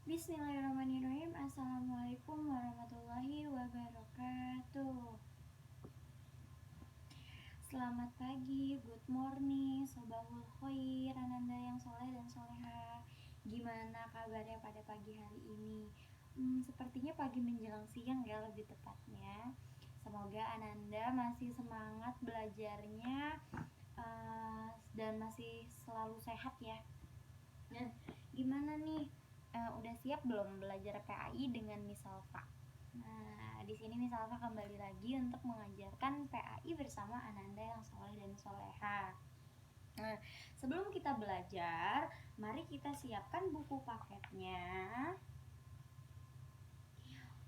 Bismillahirrahmanirrahim. Assalamualaikum warahmatullahi wabarakatuh. Selamat pagi, good morning, sobahul khair, ananda yang soleh dan soleha. Gimana kabarnya pada pagi hari ini? Sepertinya pagi menjelang siang ya, lebih tepatnya. Semoga ananda masih semangat belajarnya, dan masih selalu sehat ya. Dan gimana nih? Udah siap belum belajar PAI dengan Miss Alfa? Nah, di sini Miss Alfa kembali lagi untuk mengajarkan PAI bersama ananda yang soleh dan soleha. Nah, sebelum kita belajar, mari kita siapkan buku paketnya,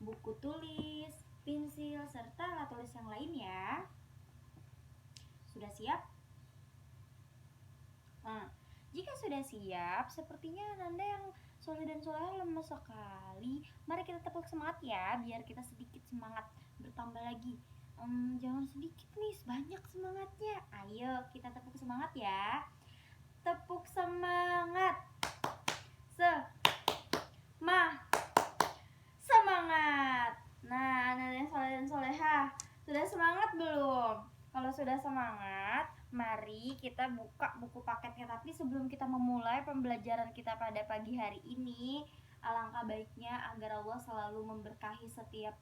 buku tulis, pensil, serta alat tulis yang lain ya. Sudah siap? Nah, jika sudah siap, sepertinya ananda yang soleh dan soleha lemes sekali. Mari kita tepuk semangat ya, biar kita sedikit semangat bertambah lagi. Jangan sedikit nih, banyak semangatnya. Ayo kita tepuk semangat ya. Tepuk semangat. Semangat. Nah, ananda yang soleh dan soleha, sudah semangat belum? Kalau sudah semangat, mari kita buka buku paketnya. Tapi sebelum kita memulai pembelajaran kita pada pagi hari ini, alangkah baiknya agar Allah selalu memberkahi setiap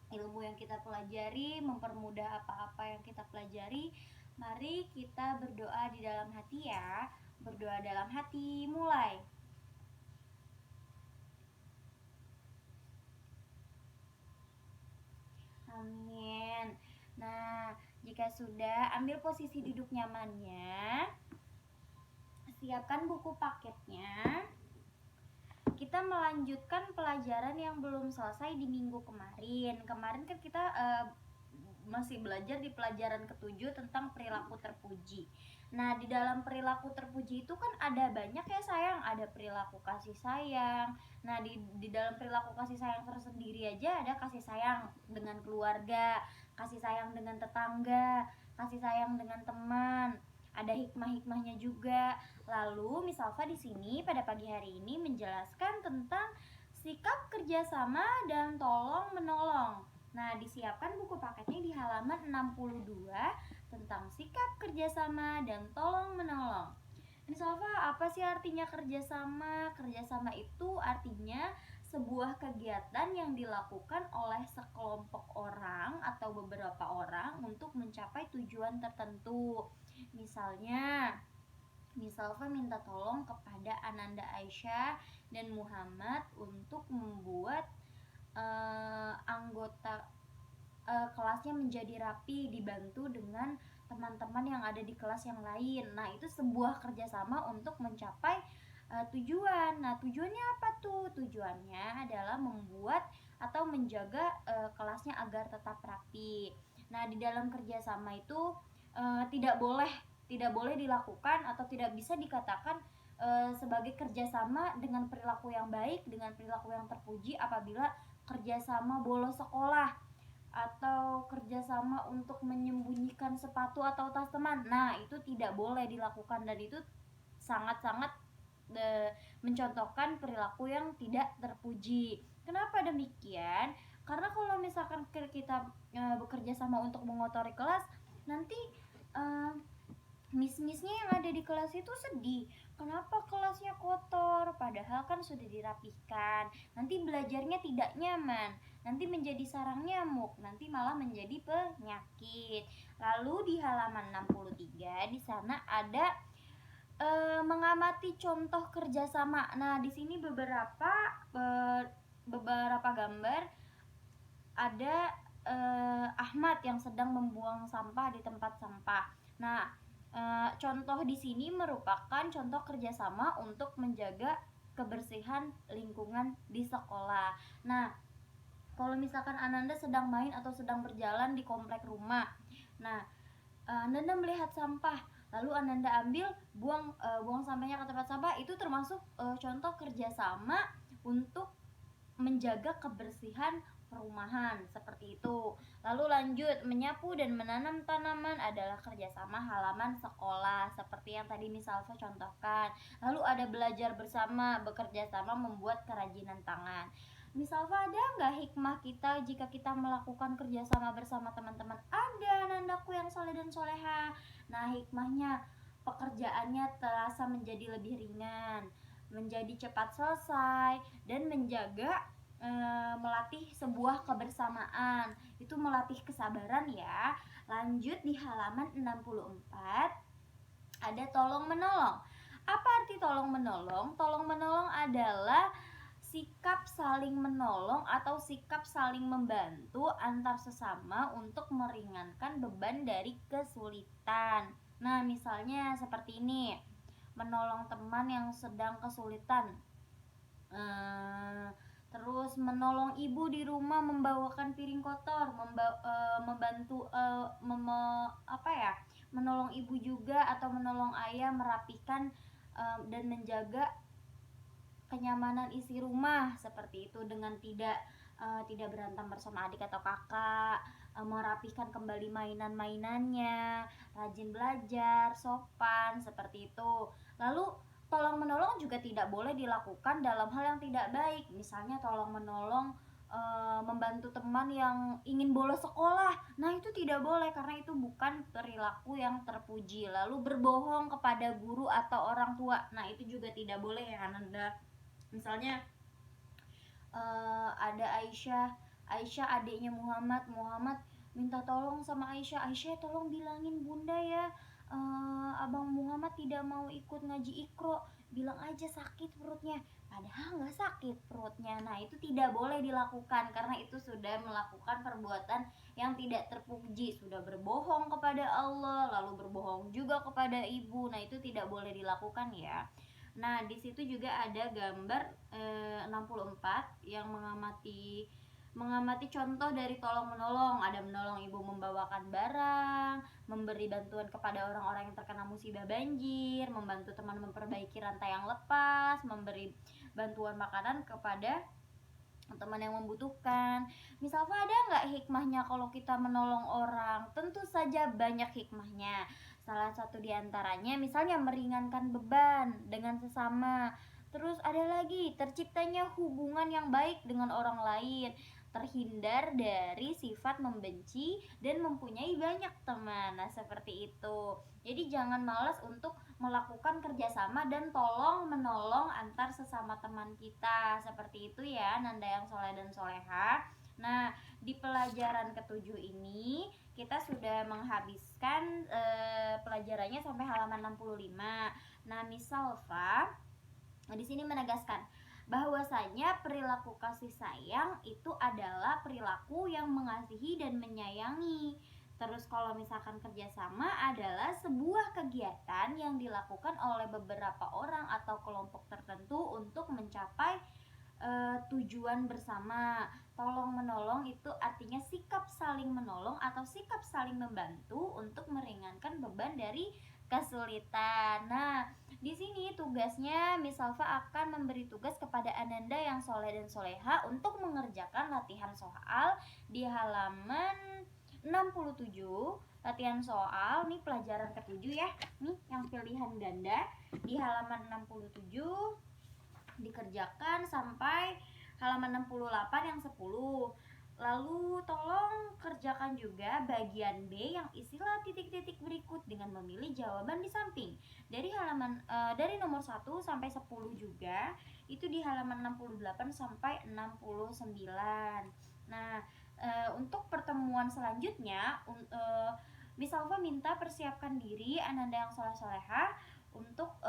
ilmu yang kita pelajari, mempermudah apa-apa yang kita pelajari. Mari kita berdoa di dalam hati ya. Berdoa dalam hati, mulai. Amin. Nah, jika sudah, ambil posisi duduk nyamannya. Siapkan buku paketnya. Kita melanjutkan pelajaran yang belum selesai di minggu kemarin. Kemarin kan kita masih belajar di pelajaran ke-7 tentang perilaku terpuji. Nah, di dalam perilaku terpuji itu kan ada banyak ya sayang, ada perilaku kasih sayang. Nah, di dalam perilaku kasih sayang tersendiri aja ada kasih sayang dengan keluarga, kasih sayang dengan tetangga, kasih sayang dengan teman. Ada hikmah-hikmahnya juga. Lalu, Miss Alfa di sini pada pagi hari ini menjelaskan tentang sikap kerjasama dan tolong menolong. Nah, disiapkan buku paketnya di halaman 62 tentang sikap kerjasama dan tolong menolong. Miss Alfa, apa sih artinya kerjasama? Kerjasama itu artinya sebuah kegiatan yang dilakukan oleh sekelompok orang atau beberapa orang untuk mencapai tujuan tertentu. Misalnya, Miss Alfa minta tolong kepada Ananda Aisyah dan Muhammad untuk membuat anggota kelasnya menjadi rapi, dibantu dengan teman-teman yang ada di kelas yang lain. Nah, itu sebuah kerjasama untuk mencapai tujuan. Nah, tujuannya apa tuh? Tujuannya adalah membuat atau menjaga kelasnya agar tetap rapi. Nah, di dalam kerjasama itu tidak boleh dilakukan atau tidak bisa dikatakan sebagai kerjasama dengan perilaku yang baik, dengan perilaku yang terpuji apabila kerjasama bolos sekolah atau kerjasama untuk menyembunyikan sepatu atau tas teman. Nah, itu tidak boleh dilakukan dan itu sangat-sangat mencontohkan perilaku yang tidak terpuji. Kenapa demikian? Karena kalau misalkan kita bekerja sama untuk mengotori kelas, nanti miss-missnya yang ada di kelas itu sedih. Kenapa kelasnya kotor? Padahal kan sudah dirapihkan. Nanti belajarnya tidak nyaman. Nanti menjadi sarang nyamuk. Nanti malah menjadi penyakit. Lalu di halaman 63 di sana ada mengamati contoh kerjasama. Nah, di sini beberapa gambar ada Ahmad yang sedang membuang sampah di tempat sampah. Nah, contoh di sini merupakan contoh kerjasama untuk menjaga kebersihan lingkungan di sekolah. Nah, kalau misalkan Ananda sedang main atau sedang berjalan di komplek rumah, nah Ananda melihat sampah, lalu Ananda ambil buang sampahnya ke tempat sampah, itu termasuk contoh kerjasama untuk menjaga kebersihan perumahan, seperti itu. Lalu lanjut, menyapu dan menanam tanaman adalah kerjasama halaman sekolah, seperti yang tadi Miss Alfa contohkan. Lalu ada belajar bersama, bekerja sama membuat kerajinan tangan. Miss Alfa, ada nggak hikmah kita jika kita melakukan kerjasama bersama teman-teman? Ada, nandaku yang soleh dan soleha. Nah, hikmahnya, pekerjaannya terasa menjadi lebih ringan, menjadi cepat selesai, dan menjaga melatih sebuah kebersamaan. Itu melatih kesabaran ya. Lanjut di halaman 64 ada tolong menolong. Apa arti tolong menolong? Tolong menolong adalah sikap saling menolong atau sikap saling membantu antar sesama untuk meringankan beban dari kesulitan. Nah, misalnya seperti ini, menolong teman yang sedang kesulitan. Terus menolong ibu di rumah membawakan piring kotor, membantu menolong ibu juga, atau menolong ayah merapikan dan menjaga kenyamanan isi rumah, seperti itu, dengan tidak berantem bersama adik atau kakak, merapikan kembali mainan-mainannya, rajin belajar, sopan, seperti itu. Lalu tolong menolong juga tidak boleh dilakukan dalam hal yang tidak baik. Misalnya tolong menolong membantu teman yang ingin bolos sekolah. Nah, itu tidak boleh karena itu bukan perilaku yang terpuji. Lalu berbohong kepada guru atau orang tua. Nah, itu juga tidak boleh ya, Ananda. Misalnya ada Aisyah adiknya Muhammad minta tolong sama Aisyah tolong bilangin bunda ya, abang Muhammad tidak mau ikut ngaji Iqra, bilang aja sakit perutnya, padahal nggak sakit perutnya. Nah, itu tidak boleh dilakukan karena itu sudah melakukan perbuatan yang tidak terpuji, sudah berbohong kepada Allah, lalu berbohong juga kepada ibu. Nah, itu tidak boleh dilakukan ya. Nah, di situ juga ada gambar 64 yang mengamati contoh dari tolong menolong. Ada menolong ibu membawakan barang, memberi bantuan kepada orang-orang yang terkena musibah banjir, membantu teman memperbaiki rantai yang lepas, memberi bantuan makanan kepada teman yang membutuhkan. Misalnya ada nggak hikmahnya kalau kita menolong orang? Tentu saja banyak hikmahnya. Salah satu diantaranya misalnya meringankan beban dengan sesama. Terus ada lagi, terciptanya hubungan yang baik dengan orang lain, terhindar dari sifat membenci dan mempunyai banyak teman. Nah, seperti itu. Jadi jangan malas untuk melakukan kerjasama dan tolong menolong antar sesama teman kita, seperti itu ya, Nanda yang soleh dan soleha. Nah, di pelajaran ketujuh ini kita sudah menghabiskan pelajarannya sampai halaman 65. Nah, Miss Salva di sini menegaskan bahwasanya perilaku kasih sayang itu adalah perilaku yang mengasihi dan menyayangi. Terus kalau misalkan kerjasama adalah sebuah kegiatan yang dilakukan oleh beberapa orang atau kelompok tertentu untuk mencapai tujuan bersama. Tolong menolong itu artinya sikap saling menolong atau sikap saling membantu untuk meringankan beban dari kesulitan. Nah, di sini tugasnya Miss Alfa akan memberi tugas kepada Ananda yang soleh dan soleha untuk mengerjakan latihan soal di halaman 67. Latihan soal nih pelajaran ketujuh ya. Nih yang pilihan ganda di halaman 67 dikerjakan sampai halaman 68 yang 10. Lalu tolong kerjakan juga bagian B yang isilah titik-titik berikut dengan memilih jawaban di samping. Dari nomor 1 sampai 10 juga itu di halaman 68 sampai 69. Nah, untuk pertemuan selanjutnya Miss Alfa minta persiapkan diri Ananda yang soleh-soleha untuk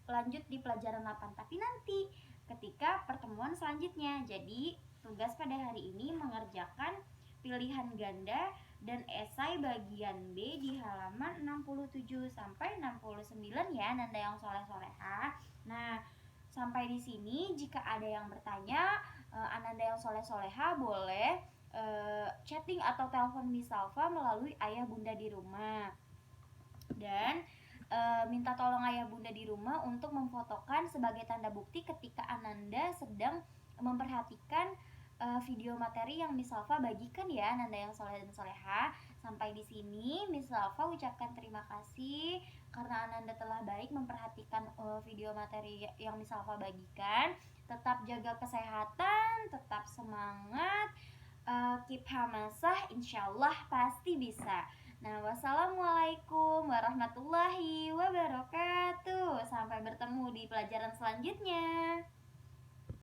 lanjut di pelajaran 8, tapi nanti ketika pertemuan selanjutnya. Jadi tugas pada hari ini mengerjakan pilihan ganda dan esai bagian B di halaman 67 sampai 69 ya, Nanda yang soleh-soleha. Nah, sampai di sini jika ada yang bertanya, Ananda yang soleh-soleha boleh chatting atau telepon Miss Alfa melalui ayah bunda di rumah. Dan minta tolong ayah bunda di rumah untuk memfotokan sebagai tanda bukti ketika Ananda sedang memperhatikan video materi yang Miss Alfa bagikan ya, Nanda yang soleh dan soleha. Sampai di sini Miss Alfa ucapkan terima kasih karena Ananda telah baik memperhatikan video materi yang Miss Alfa bagikan. Tetap jaga kesehatan, tetap semangat, keep hamasah, insyaallah pasti bisa. Nah, wassalamualaikum warahmatullahi wabarakatuh. Sampai bertemu di pelajaran selanjutnya.